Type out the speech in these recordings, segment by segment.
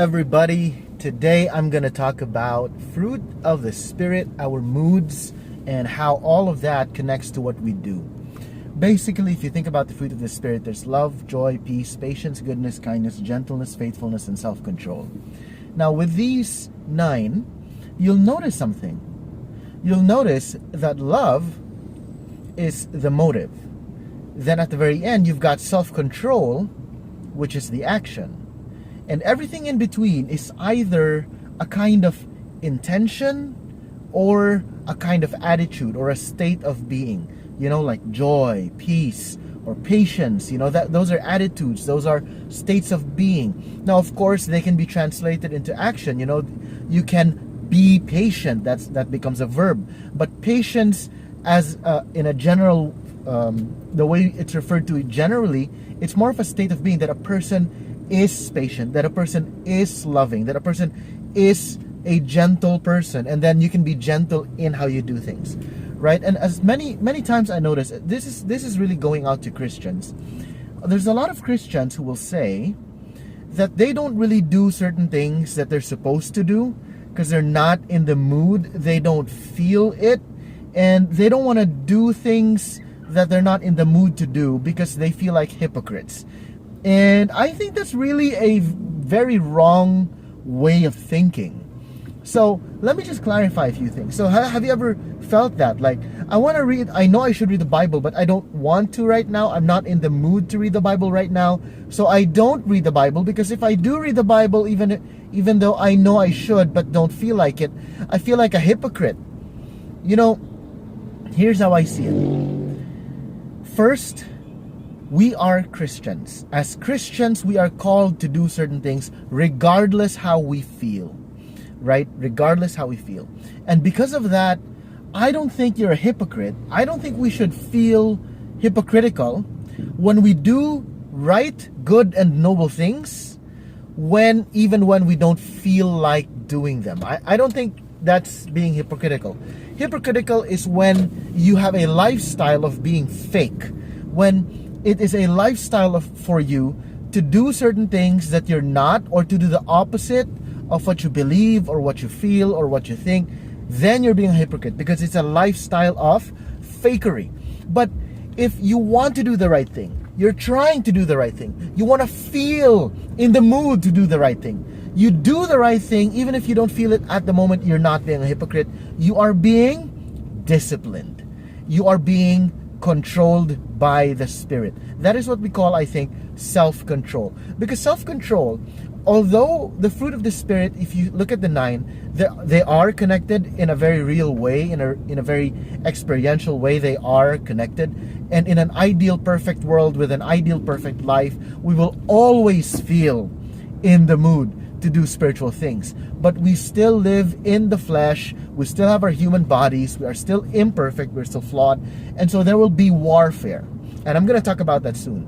everybody. Today I'm going to talk about fruit of the Spirit, our moods, and how all of that connects to what we do. Basically, if you think about the fruit of the Spirit, there's love, joy, peace, patience, goodness, kindness, gentleness, faithfulness, and self-control. Now, with these 9, you'll notice something. You'll notice that love is the motive. Then at the very end, you've got self-control, which is the action. And everything in between is either a kind of intention or a kind of attitude or a state of being. You know, like joy, peace, or patience. You know, those are attitudes. Those are states of being. Now, of course, they can be translated into action. You know, you can be patient. That becomes a verb. But patience, as in a general, the way it's referred to generally, it's more of a state of being, that a person is patient, that a person is loving, that a person is a gentle person, and then you can be gentle in how you do things, right? And as many times I notice, this is really going out to Christians. There's a lot of Christians who will say that they don't really do certain things that they're supposed to do because they're not in the mood, they don't feel it, and they don't want to do things that they're not in the mood to do because they feel like hypocrites. And I think that's really a very wrong way of thinking. So let me just clarify a few things. So have you ever felt that? Like, I want to read, I know I should read the Bible, but I don't want to right now. I'm not in the mood to read the Bible right now. So I don't read the Bible, because if I do read the Bible, even though I know I should but don't feel like it, I feel like a hypocrite. You know, here's how I see it. First, we are Christians. As Christians, we are called to do certain things regardless how we feel, right? Regardless how we feel. And because of that, I don't think you're a hypocrite. I don't think we should feel hypocritical when we do right, good, and noble things, even when we don't feel like doing them. I don't think that's being hypocritical. Hypocritical is when you have a lifestyle of being fake, when it is a lifestyle for you to do certain things that you're not, or to do the opposite of what you believe or what you feel or what you think. Then you're being a hypocrite, because it's a lifestyle of fakery. But if you want to do the right thing, you're trying to do the right thing, you want to feel in the mood to do the right thing, you do the right thing, even if you don't feel it at the moment, you're not being a hypocrite. You are being disciplined. You are being controlled by the Spirit. That is what we call, I think, self-control. Because self-control, although the fruit of the Spirit, if you look at the 9, they are connected in a very real way, in a very experiential way. They are connected. And in an ideal perfect world with an ideal perfect life, we will always feel in the mood to do spiritual things. But we still live in the flesh. We still have our human bodies. We are still imperfect. We're still flawed. And so there will be warfare. And I'm going to talk about that soon.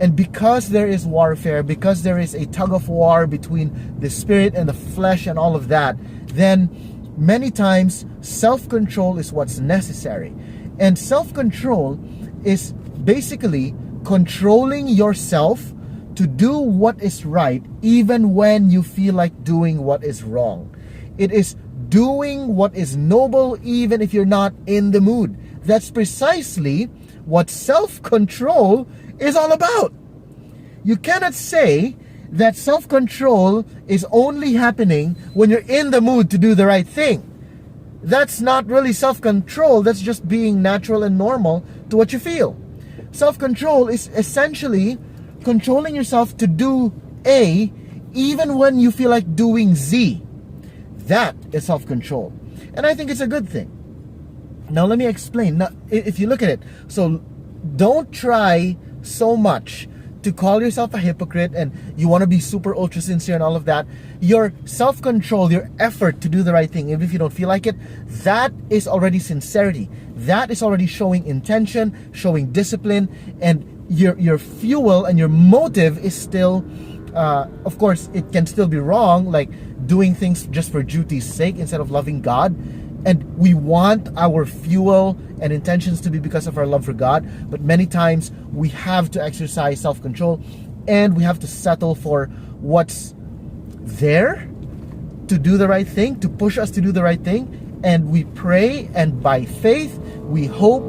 And because there is warfare, because there is a tug of war between the spirit and the flesh and all of that, then many times self-control is what's necessary. And self-control is basically controlling yourself to do what is right, even when you feel like doing what is wrong. It is doing what is noble, even if you're not in the mood. That's precisely what self-control is all about. You cannot say that self-control is only happening when you're in the mood to do the right thing. That's not really self-control. That's just being natural and normal to what you feel. Self-control is essentially controlling yourself to do A, even when you feel like doing Z. That is self-control. And I think it's a good thing. Now let me explain. Now, if you look at it, so don't try so much to call yourself a hypocrite and you want to be super ultra sincere and all of that. Your self-control, your effort to do the right thing, even if you don't feel like it, that is already sincerity. That is already showing intention, showing discipline, and your fuel and your motive is still, of course, it can still be wrong, like doing things just for duty's sake instead of loving God. And we want our fuel and intentions to be because of our love for God. But many times we have to exercise self-control, and we have to settle for what's there to do the right thing, to push us to do the right thing. And we pray, and by faith, we hope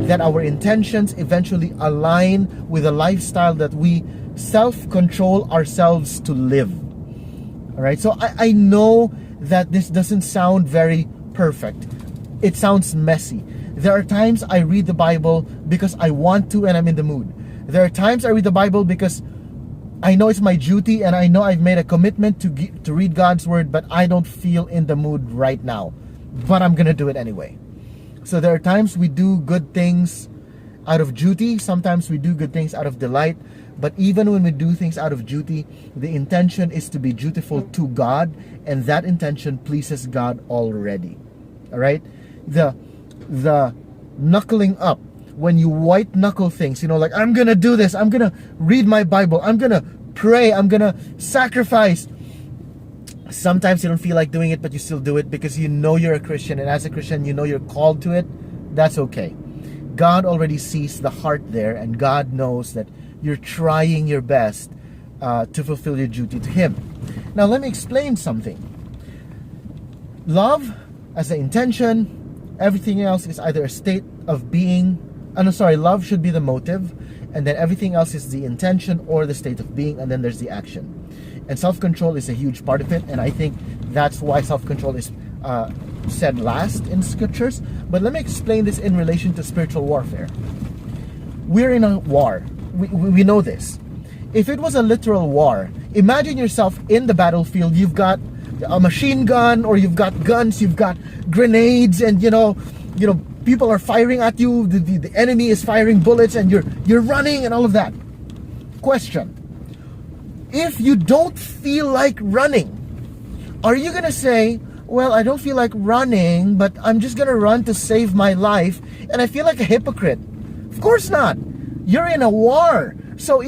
that our intentions eventually align with a lifestyle that we self-control ourselves to live. All right, so I know that this doesn't sound very perfect. It sounds messy. There are times I read the Bible because I want to and I'm in the mood. There are times I read the Bible because I know it's my duty and I know I've made a commitment to read God's Word, but I don't feel in the mood right now. But I'm going to do it anyway. So there are times we do good things out of duty. Sometimes we do good things out of delight. But even when we do things out of duty, the intention is to be dutiful to God, and that intention pleases God already. All right? The knuckling up, when you white knuckle things, like, I'm gonna do this, I'm gonna read my Bible, I'm gonna pray, I'm gonna sacrifice. Sometimes you don't feel like doing it, but you still do it because you know you're a Christian, and as a Christian, you know you're called to it. That's okay. God already sees the heart there, and God knows that you're trying your best to fulfill your duty to Him. Now, let me explain something. Love as the intention, everything else is either a state of being. Love should be the motive, and then everything else is the intention or the state of being, and then there's the action. And self-control is a huge part of it, and I think that's why self-control is said last in scriptures. But let me explain this in relation to spiritual warfare. We're in a war. We know this. If it was a literal war, imagine yourself in the battlefield. You've got a machine gun, or you've got guns, you've got grenades, and people are firing at you. The enemy is firing bullets, and you're running and all of that. Question: if you don't feel like running, are you gonna say, well, I don't feel like running, but I'm just gonna run to save my life, and I feel like a hypocrite? Of course not. You're in a war, so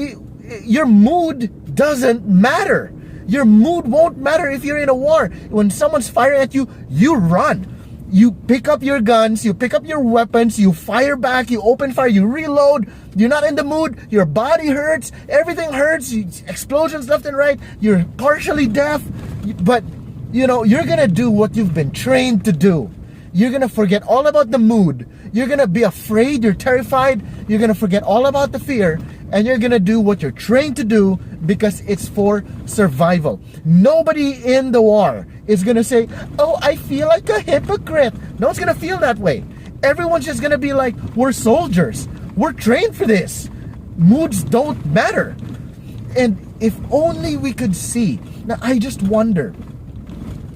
your mood doesn't matter. Your mood won't matter if you're in a war. When someone's firing at you, you run. You pick up your guns, you pick up your weapons, you fire back, you open fire, you reload. You're not in the mood, your body hurts, everything hurts, explosions left and right, you're partially deaf, but you're gonna do what you've been trained to do. You're gonna forget all about the mood. You're gonna be afraid, you're terrified, you're gonna forget all about the fear, and you're gonna do what you're trained to do because it's for survival. Nobody in the war is gonna say, oh, I feel like a hypocrite. No one's gonna feel that way. Everyone's just gonna be like, we're soldiers. We're trained for this. Moods don't matter. And if only we could see. Now, I just wonder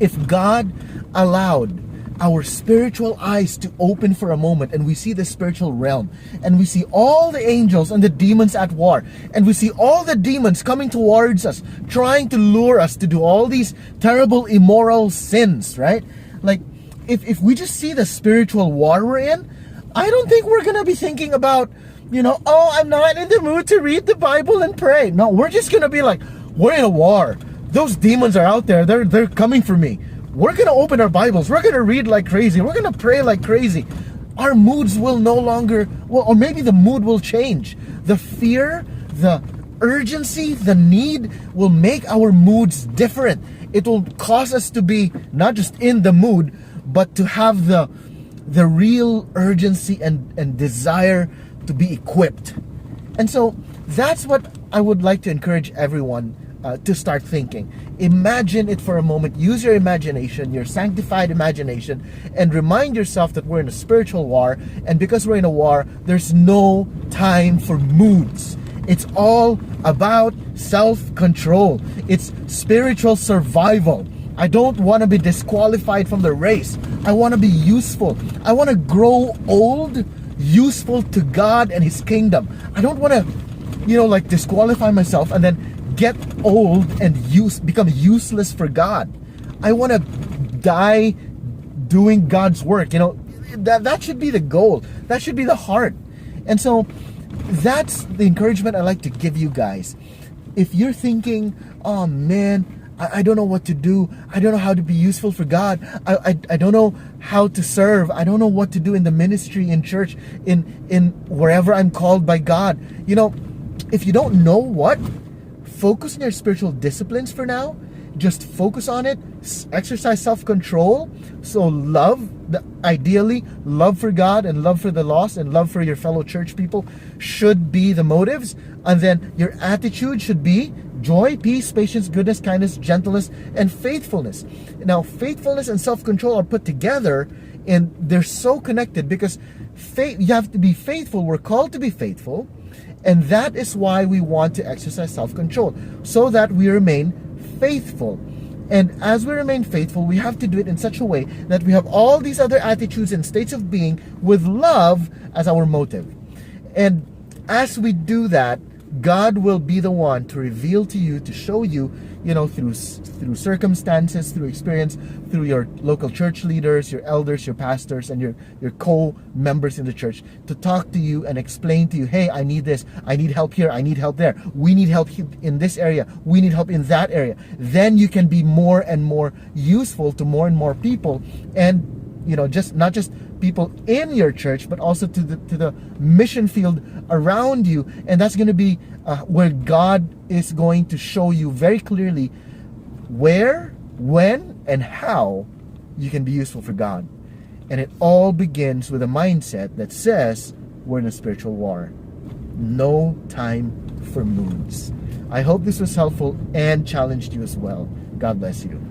if God allowed our spiritual eyes to open for a moment, and we see the spiritual realm, and we see all the angels and the demons at war, and we see all the demons coming towards us, trying to lure us to do all these terrible, immoral sins, right? Like, if we just see the spiritual war we're in, I don't think we're gonna be thinking about, oh, I'm not in the mood to read the Bible and pray. No, we're just gonna be like, we're in a war. Those demons are out there. They're coming for me. We're going to open our Bibles. We're going to read like crazy. We're going to pray like crazy. Our moods will no longer, or maybe the mood will change. The fear, the urgency, the need will make our moods different. It will cause us to be not just in the mood, but to have the real urgency and desire to be equipped. And so that's what I would like to encourage everyone to start thinking. Imagine it for a moment. Use your imagination, your sanctified imagination, and remind yourself that we're in a spiritual war. And because we're in a war, there's no time for moods. It's all about self-control. It's spiritual survival. I don't want to be disqualified from the race. I want to be useful. I want to grow old, useful to God and His kingdom. I don't want to, disqualify myself and then get old and become useless for God. I want to die doing God's work. That should be the goal. That should be the heart. And so that's the encouragement I like to give you guys. If you're thinking, oh man, I don't know what to do. I don't know how to be useful for God. I don't know how to serve. I don't know what to do in the ministry, in church, in wherever I'm called by God. If you don't know what, focus on your spiritual disciplines for now. just focus on it, exercise self-control. So love, ideally, love for God and love for the lost and love for your fellow church people should be the motives. And then your attitude should be joy, peace, patience, goodness, kindness, gentleness, and faithfulness. Now, faithfulness and self-control are put together, and they're so connected because you have to be faithful. We're called to be faithful. And that is why we want to exercise self-control, so that we remain faithful. And as we remain faithful, we have to do it in such a way that we have all these other attitudes and states of being with love as our motive. And as we do that, God will be the one to reveal to you, to show you, through circumstances, through experience, through your local church leaders, your elders, your pastors, and your co-members in the church, to talk to you and explain to you, hey, I need this, I need help here, I need help there, we need help in this area, we need help in that area. Then you can be more and more useful to more and more people, and not just people in your church, but also to the mission field around you. And that's going to be where God is going to show you very clearly where, when, and how you can be useful for God. And it all begins with a mindset that says we're in a spiritual war. No time for moods. I hope this was helpful and challenged you as well. God bless you.